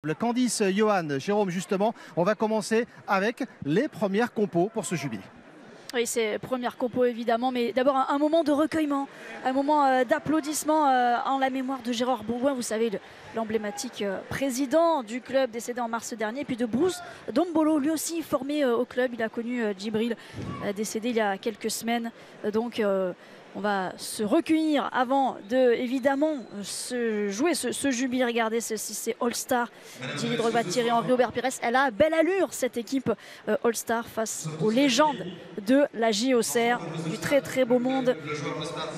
Le Candice, Johan, Jérôme, justement, on va commencer avec les premières compos pour ce jubilé. Oui, c'est première compo évidemment, mais d'abord un moment de recueillement, un moment d'applaudissement en la mémoire de Gérard Bourgoin, vous savez, l'emblématique président du club décédé en mars dernier, et puis de Bruce Dombolo, lui aussi formé au club, il a connu Djibril, décédé il y a quelques semaines, donc on va se recueillir avant de, évidemment, se jouer ce jubilé. Regardez ceci, c'est All-Star. Didier Drogba, Thierry Henry, Aubert Pires. Elle a belle allure, cette équipe All-Star, face aux légendes de la JOCR. Du très très beau monde,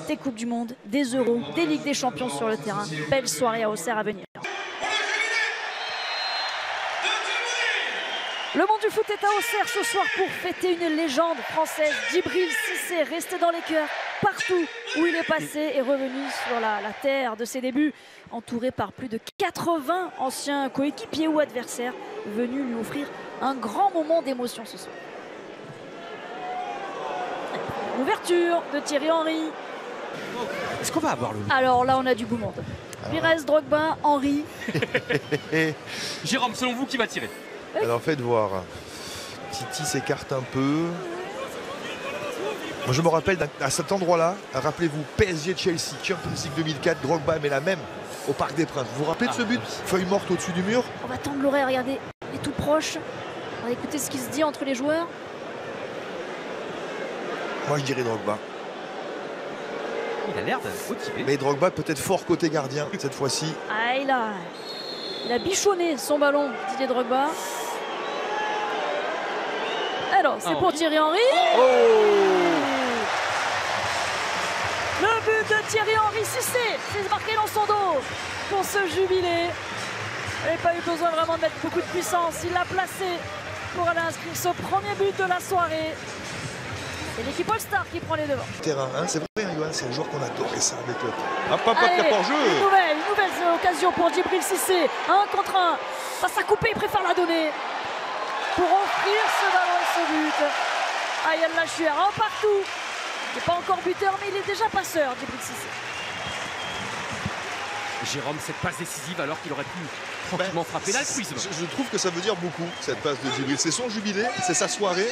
des Coupes du Monde, des Euros, des Ligues des Champions sur le terrain. Belle soirée à Auxerre à venir. Le monde du foot est à Auxerre ce soir pour fêter une légende française, Djibril Cissé, resté dans les cœurs partout où il est passé et revenu sur la terre de ses débuts, entouré par plus de 80 anciens coéquipiers ou adversaires venus lui offrir un grand moment d'émotion ce soir. Ouverture de Thierry Henry. Est-ce qu'on va avoir le loup? Alors là, on a du beau monde. Pires, Drogba, Henry. Jérôme, selon vous, qui va tirer? Alors faites voir. Titi s'écarte un peu. Moi je me rappelle à cet endroit-là, rappelez-vous, PSG-Chelsea, Champions League 2004, Drogba met la même au Parc des Princes. Vous vous rappelez de ce but? Feuille morte au-dessus du mur. On va tendre l'oreille, regardez, il est tout proche. On va écouter ce qui se dit entre les joueurs. Moi je dirais Drogba. Il a l'air de motivé. Mais Drogba peut-être fort côté gardien cette fois-ci. Ah, il a bichonné son ballon, Didier Drogba. Alors, c'est pour Thierry Henry. Oh, le but de Thierry Henry Cissé, c'est marqué dans son dos pour ce jubilé. Il n'avait pas eu besoin vraiment de mettre beaucoup de puissance. Il l'a placé pour aller inscrire ce premier but de la soirée. C'est l'équipe All-Star qui prend les devants. Terrain, hein, c'est vrai, Johan, c'est le joueur qu'on adorait ça avec le. Hop, hop, hop, Allez, hors jeu. Une nouvelle occasion pour Djibril Cissé. 1 contre 1. Face à couper, il préfère la donner pour offrir ce ballon et ce but. Ah, Yann Lachuer, un partout. Il n'est pas encore buteur, mais il est déjà passeur, Djibril Cissé. Jérôme, cette passe décisive alors qu'il aurait pu tranquillement frapper l'altruisme. Je trouve que ça veut dire beaucoup, cette passe de Djibril. C'est son jubilé, c'est sa soirée.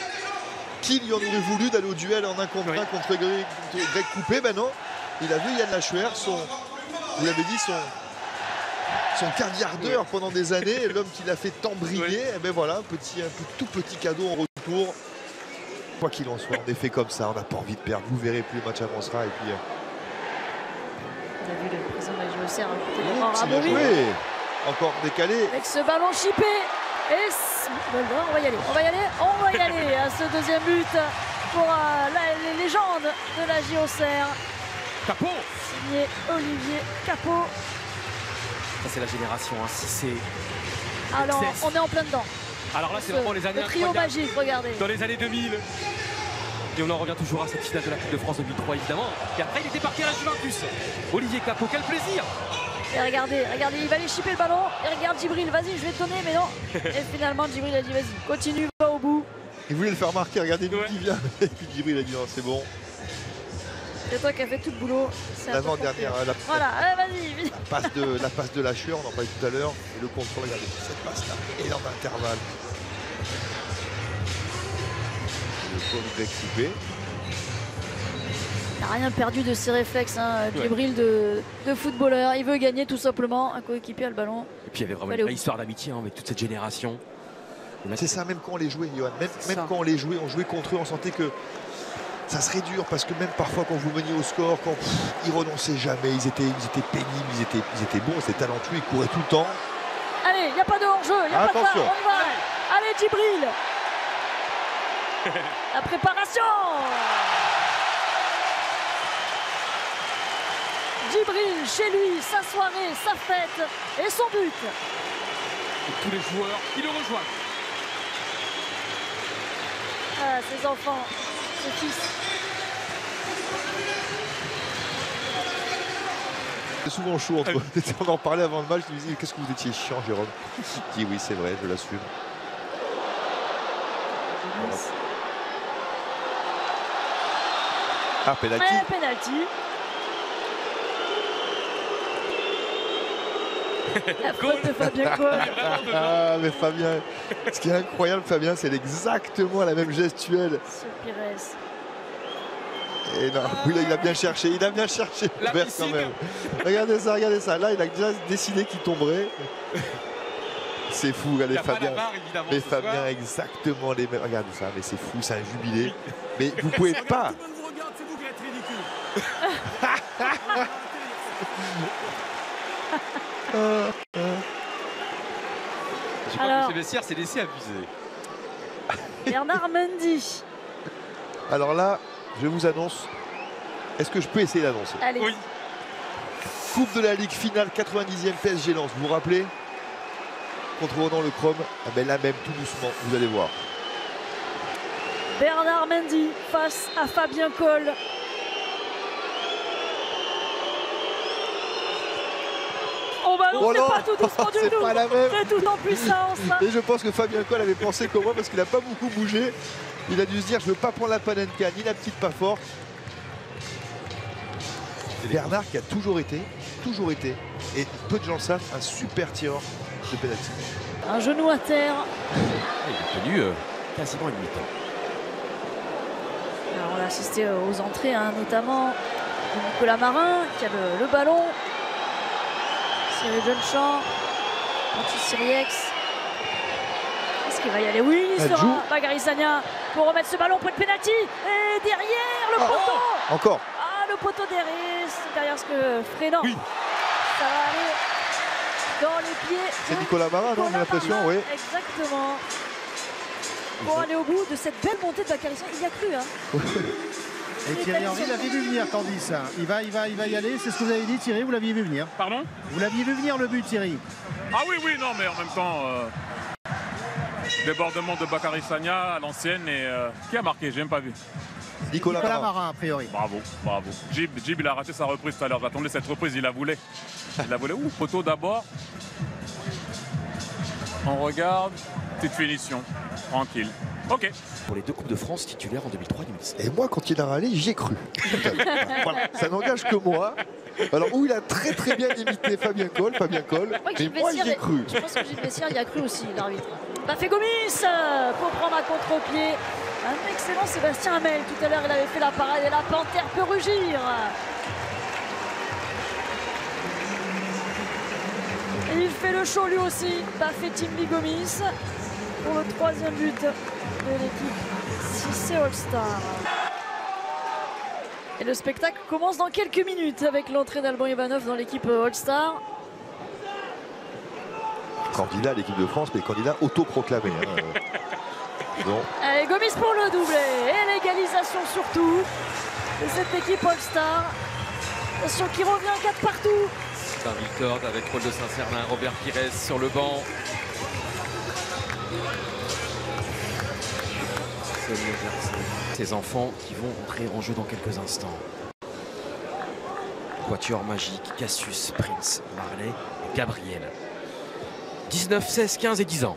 Qui lui en aurait voulu d'aller au duel en 1 contre 1 contre Greg Coupé? Ben non, il a vu Yann Lachuer, vous l'avez dit, son caviardeur pendant des années, l'homme qui l'a fait tant briller. Et ben voilà, un tout petit cadeau en retour. Quoi qu'il en soit, on est fait comme ça, on n'a pas envie de perdre. Vous verrez, plus le match avancera. Et puis. Vous avez vu le président de la JOCR joué. Encore décalé. Avec ce ballon chippé. Et on va y aller à ce deuxième but pour les légendes de la JOCR. Capot. Signé Olivier Capot. Ça c'est la génération, hein. Si c'est. Alors on est en plein dedans. Alors là c'est vraiment les années. Le trio magique, regardez. Dans les années 2000. Et on en revient toujours à cette finale de la Coupe de France 2003 évidemment. Et après il était parti à la Juventus. Olivier Capot, quel plaisir. Et regardez, il va aller chipper le ballon. Et regarde Djibril, vas-y, je vais te donner, mais non. Et finalement, Djibril a dit, vas-y, continue, va au bout. Il voulait le faire marquer, regardez d'où il vient. Et puis Djibril a dit, non, c'est bon. C'est toi qui as fait tout le boulot. L'avant-dernière, voilà, vas-y. La passe de Lachuer, on en parlait tout à l'heure. Et le contrôle, regardez, cette passe-là, énorme intervalle. Le pauvre Greg Coupé. Il n'a rien perdu de ses réflexes, hein. Djibril de footballeur. Il veut gagner tout simplement. Un coéquipier a le ballon. Et puis il y avait vraiment une vraie histoire d'amitié avec toute cette génération. C'est ça, même quand on les jouait, Johan. Même quand on les jouait, on jouait contre eux, on sentait que ça serait dur. Parce que même parfois, quand vous meniez au score, ils renonçaient jamais. Ils étaient pénibles, ils étaient bons, ils étaient talentueux, ils couraient tout le temps. Allez, il n'y a pas de hors-jeu, il n'y a pas de ça, on y va. Allez, Djibril. La préparation. Djibril, chez lui, sa soirée, sa fête et son but. Et tous les joueurs qui le rejoignent. Ah, ses enfants, ses fils. C'est souvent chaud entre eux. On en parlait avant le match, je me disais, qu'est-ce que vous étiez chiant, Jérôme? Je dis, oui, c'est vrai, je l'assume. Ah, penalty. Penalty. La faute de Fabien Cole. Ah, mais Fabien, ce qui est incroyable, Fabien, c'est exactement la même gestuelle. Sur Pires. Et non, oui, là, il a bien cherché La Robert, piscine. quand même. Regardez ça. Là, il a déjà décidé qu'il tomberait. C'est fou, regardez Il n'y a pas Fabien. la barre, évidemment. Mais ce Fabien, soir. exactement les mêmes. Regardez ça, mais c'est fou, c'est un jubilé. Mais vous pouvez pas. Tout le monde vous regarde, c'est vous qui êtes ridicule. Je crois Alors. que M. Bessières s'est laissé abuser. Bernard Mendy. Alors là, je vous annonce. Est-ce que je peux essayer d'annoncer? Allez. Oui. Coupe de la Ligue finale, 90e PSG Lens. Vous vous rappelez? Contre Ronan Le Chrome. Ah ben là même, tout doucement, vous allez voir. Bernard Mendy face à Fabien Cole. Oh bah non, Oh c'est non, pas tout doucement du c'est tout. pas la même. C'est tout en puissance. Et je pense que Fabien Cole avait pensé comme moi parce qu'il n'a pas beaucoup bougé. Il a dû se dire, je ne veux pas prendre la panenka ni la petite pas forte. Bernard qui a toujours été, et peu de gens le savent, un super tireur de pénalty. Un genou à terre. Il est tenu quasiment une mi-temps. Alors, on a assisté aux entrées, hein, notamment de Nicolas Marin qui a le ballon. Cyril Jeunechamp, Pontus Siriex. Est-ce qu'il va y aller? Oui, il Elle sera. joue. Bagary Sagna pour remettre ce ballon pour le penalty. Et derrière le poteau. Encore. Ah, le poteau derrière ce que Frénan. Oui. Ça va aller dans les pieds. C'est de Nicolas Marin, non, j'ai l'impression, oui. Exactement. Pour aller au bout de cette belle montée de Bakary Sagna. Il y a cru, hein. Et Thierry Henry l'avait vu venir, Candice. Il va y aller, c'est ce que vous avez dit, Thierry, vous l'aviez vu venir. Pardon? Vous l'aviez vu venir le but, Thierry. Ah oui, non, mais en même temps, débordement de Bakary Sagna à l'ancienne et qui a marqué? J'ai même pas vu. Nicolas Nicolas Marin. Marin, a priori. Bravo. Jib, il a raté sa reprise tout à l'heure. J'attendais cette reprise, il la voulait. Ouh, poteau d'abord. On regarde. Petite finition. Tranquille. Ok. Pour les deux Coupes de France titulaires en 2003 et 2007. Et moi, quand il a râlé, j'y ai cru. Voilà, ça n'engage que moi. Alors, où il a très bien imité Fabien Cole, Je crois que mais Gilles moi, Bessières j'y ai cru. Je pense que Gilles Bessières y a cru aussi, l'arbitre. Bafé Gomis pour prendre un contre-pied. Un excellent Sébastien Hamel. Tout à l'heure, il avait fait la parade et la panthère peut rugir. Et il fait le show lui aussi. Bafé Timmy Gomis pour le 3e but de l'équipe 6 All-Star. Et le spectacle commence dans quelques minutes avec l'entrée d'Alban Ivanov dans l'équipe All-Star. Candidat à l'équipe de France, mais candidat autoproclamé. Hein. Non. Allez, Gomis pour le doublé et l'égalisation surtout de cette équipe All-Star. Attention qui revient 4 partout. C'est un Victor avec Paul de Saint-Cernin, Robert Pires sur le banc. Ces enfants qui vont entrer en jeu dans quelques instants. Quatuor magique, Cassius, Prince, Marley et Gabriel. 19, 16, 15 et 10 ans.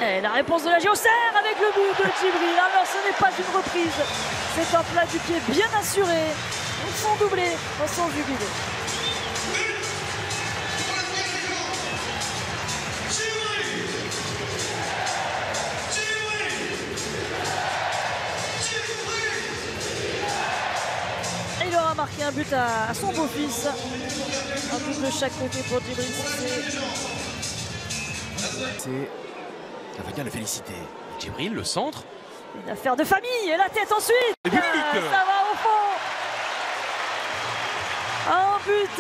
Et la réponse de la Géocère avec le but de Djibril. Alors ce n'est pas une reprise, c'est un plat du pied bien assuré. Ils sont doublés, ils sont jubilés. Et il aura marqué un but à son beau-fils. Un but de chaque côté pour Djibril Cissé. Ça va bien le féliciter. Djibril, le centre. Une affaire de famille et la tête ensuite. Et but. Ça va au fond. Un but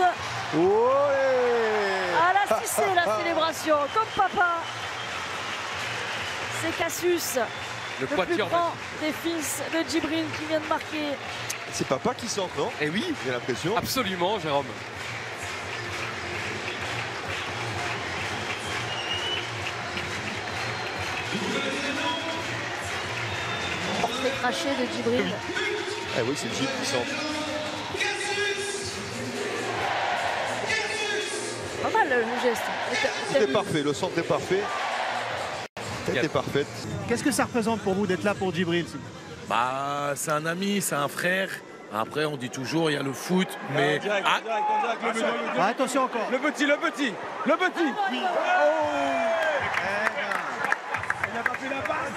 Ouais. à la Cissé, la célébration, comme papa. C'est Cassius, Le le plus quatuor grand magique. des fils de Djibril qui vient de marquer. C'est papa qui sent, non? Eh oui, J'ai l'impression. absolument, Jérôme. Les crachés de Djibril. Ah oui, c'est le Gilles qui sent. Pas mal le geste. C'était parfait, le centre est parfait. La tête est parfaite. Qu'est-ce que ça représente pour vous d'être là pour Djibril? Bah, c'est un ami, c'est un frère. Après, on dit toujours, il y a le foot, mais... Attention encore. Le petit. Oui.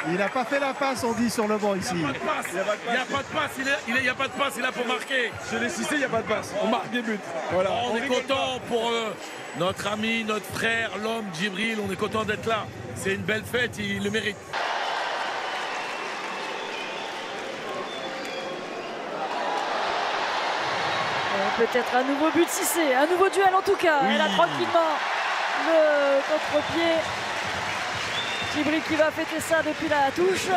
Il n'a pas fait la passe, on dit sur le banc ici. Il n'y a pas de passe, il n'y a pas de passe, il est là pour marquer. Chez les Cissé, il n'y a pas de passe. On marque des buts. Voilà. On est content pour notre ami, notre frère, l'homme, Djibril, on est content d'être là. C'est une belle fête, il le mérite. Peut-être un nouveau but Cissé, un nouveau duel en tout cas. Oui. Elle a tranquillement le contre-pied. Djibril qui va fêter ça depuis la touche.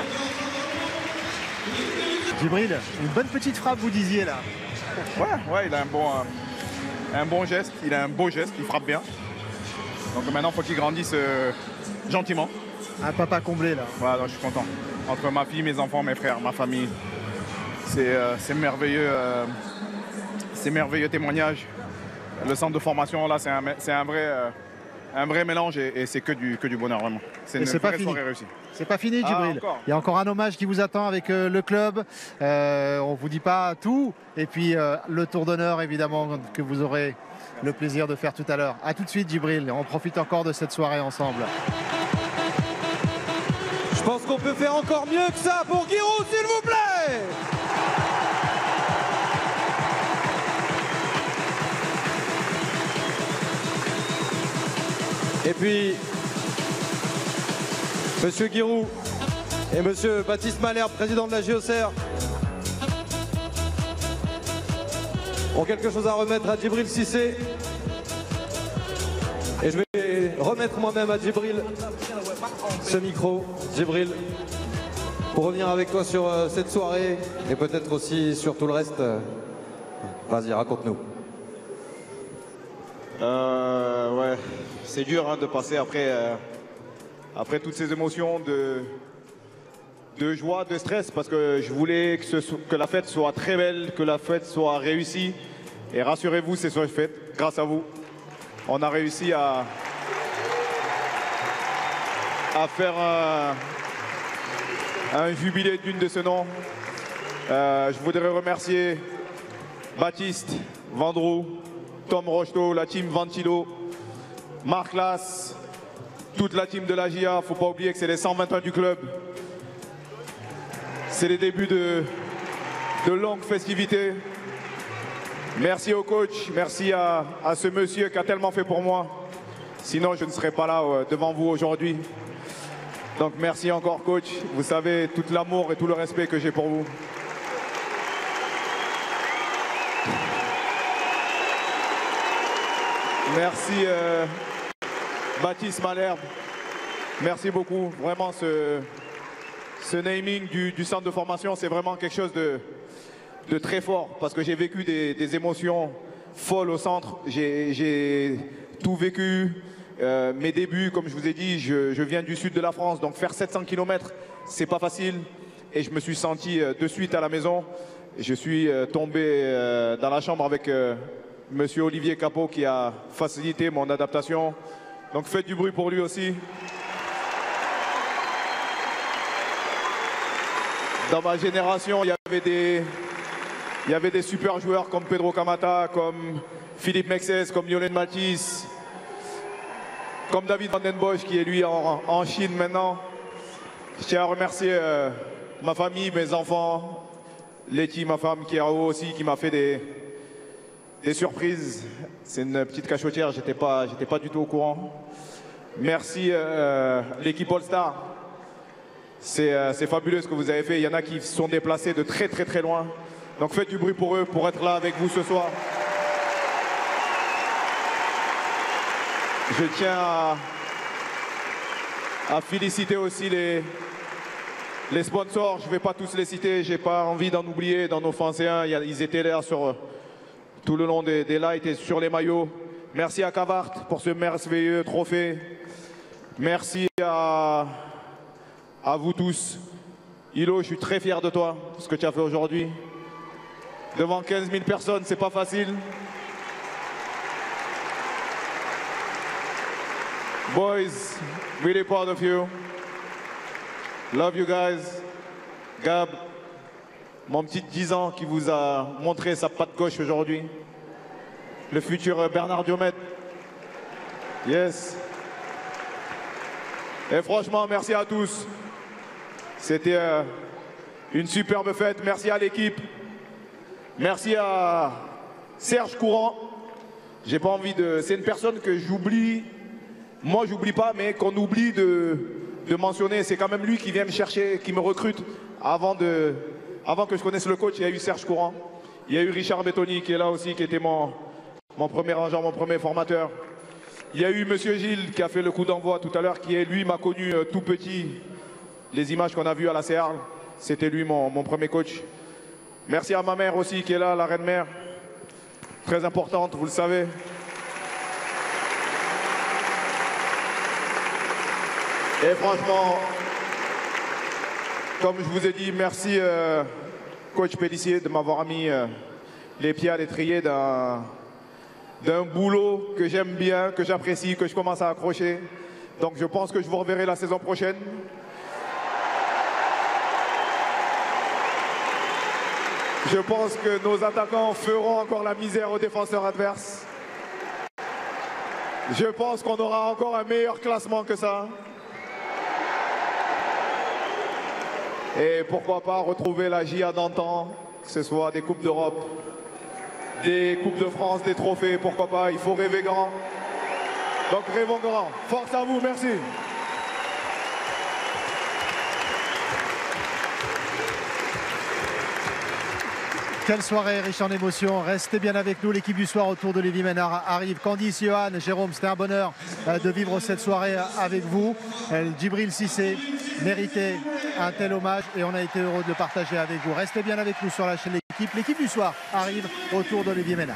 Djibril, une bonne petite frappe, vous disiez là. Ouais, il a un bon geste, il a un beau geste, il frappe bien. Donc maintenant, il faut qu'il grandisse gentiment. Un papa comblé là. Voilà, donc je suis content. Entre ma fille, mes enfants, mes frères, ma famille, c'est merveilleux. Ces merveilleux témoignages. Le centre de formation, là, c'est un vrai mélange et c'est que du bonheur, vraiment. C'est une vraie soirée réussie. C'est pas fini, Djibril. Il y a encore un hommage qui vous attend avec le club. On vous dit pas tout. Et puis le tour d'honneur, évidemment, que vous aurez le plaisir de faire tout à l'heure. A tout de suite, Djibril. On profite encore de cette soirée ensemble. Je pense qu'on peut faire encore mieux que ça pour Giroud, s'il vous plaît. Et puis, Monsieur Giroud et Monsieur Baptiste Malherbe, président de la JOCR, ont quelque chose à remettre à Djibril Cissé. Et je vais remettre moi-même à Djibril ce micro. Djibril, pour revenir avec toi sur cette soirée et peut-être aussi sur tout le reste. Vas-y, raconte-nous. Ouais, c'est dur hein, de passer après toutes ces émotions de joie, de stress, parce que je voulais que la fête soit très belle, que la fête soit réussie. Et rassurez-vous, c'est soit faite grâce à vous. On a réussi à faire un jubilé digne de ce nom. Je voudrais remercier Baptiste, Vendroux, Tom Rocheteau, la team Ventilo, Marc Lass, toute la team de la GIA. Faut pas oublier que c'est les 121 du club. C'est les débuts de longues festivités. Merci au coach, merci à ce monsieur qui a tellement fait pour moi. Sinon, je ne serais pas là devant vous aujourd'hui. Donc merci encore coach. Vous savez tout l'amour et tout le respect que j'ai pour vous. Merci Baptiste Malherbe. Merci beaucoup. Vraiment, ce naming du centre de formation, c'est vraiment quelque chose de très fort parce que j'ai vécu des émotions folles au centre. J'ai tout vécu. Mes débuts, comme je vous ai dit, je viens du sud de la France, donc faire 700 km, c'est pas facile. Et je me suis senti de suite à la maison. Je suis tombé dans la chambre avec Monsieur Olivier Capot qui a facilité mon adaptation. Donc faites du bruit pour lui aussi. Dans ma génération, il y avait des super joueurs comme Pedro Camata, comme Philippe Mexès, comme Lionel Matisse, comme David Van Den Bosch qui est lui en Chine maintenant. Je tiens à remercier ma famille, mes enfants, Letty, ma femme, qui est là-haut aussi, qui m'a fait des surprises. C'est une petite cachotière, j'étais pas du tout au courant. Merci l'équipe All-Star. C'est fabuleux ce que vous avez fait. Il y en a qui se sont déplacés de très très très loin. Donc faites du bruit pour eux, pour être là avec vous ce soir. Je tiens à féliciter aussi les sponsors. Je ne vais pas tous les citer, j'ai pas envie d'en oublier. D'en offenser un, ils étaient là sur tout le long des lights et sur les maillots. Merci à Cavart pour ce merveilleux trophée. Merci à vous tous. Hilo, je suis très fier de toi, ce que tu as fait aujourd'hui. Devant 15 000 personnes, c'est pas facile. Boys, really proud of you. Love you guys. Gab, mon petit 10 ans qui vous a montré sa patte gauche aujourd'hui. Le futur Bernard Diomède. Yes. Et franchement, merci à tous. C'était une superbe fête. Merci à l'équipe. Merci à Serge Courant. J'ai pas envie de... C'est une personne que j'oublie. Moi, j'oublie pas, mais qu'on oublie de mentionner. C'est quand même lui qui vient me chercher, qui me recrute. Avant que je connaisse le coach, il y a eu Serge Courant. Il y a eu Richard Bettoni qui est là aussi, qui était mon premier agent, mon premier formateur. Il y a eu Monsieur Gilles qui a fait le coup d'envoi tout à l'heure, qui est lui m'a connu tout petit. Les images qu'on a vues à la CR, c'était lui mon premier coach. Merci à ma mère aussi qui est là, la reine mère. Très importante, vous le savez. Et franchement, comme je vous ai dit, merci coach Pellissier de m'avoir mis les pieds à l'étrier d'un boulot que j'aime bien, que j'apprécie, que je commence à accrocher. Donc je pense que je vous reverrai la saison prochaine. Je pense que nos attaquants feront encore la misère aux défenseurs adverses. Je pense qu'on aura encore un meilleur classement que ça. Et pourquoi pas retrouver la JA d'antan, que ce soit des Coupes d'Europe, des Coupes de France, des trophées, pourquoi pas, il faut rêver grand. Donc rêvons grand. Force à vous, merci. Quelle soirée riche en émotions. Restez bien avec nous. L'équipe du soir autour de Lévi Ménard arrive. Candice, Johan, Jérôme, c'était un bonheur de vivre cette soirée avec vous. Djibril Cissé méritait un tel hommage et on a été heureux de le partager avec vous. Restez bien avec nous sur la chaîne L'équipe. L'équipe du soir arrive autour de Lévi Ménard.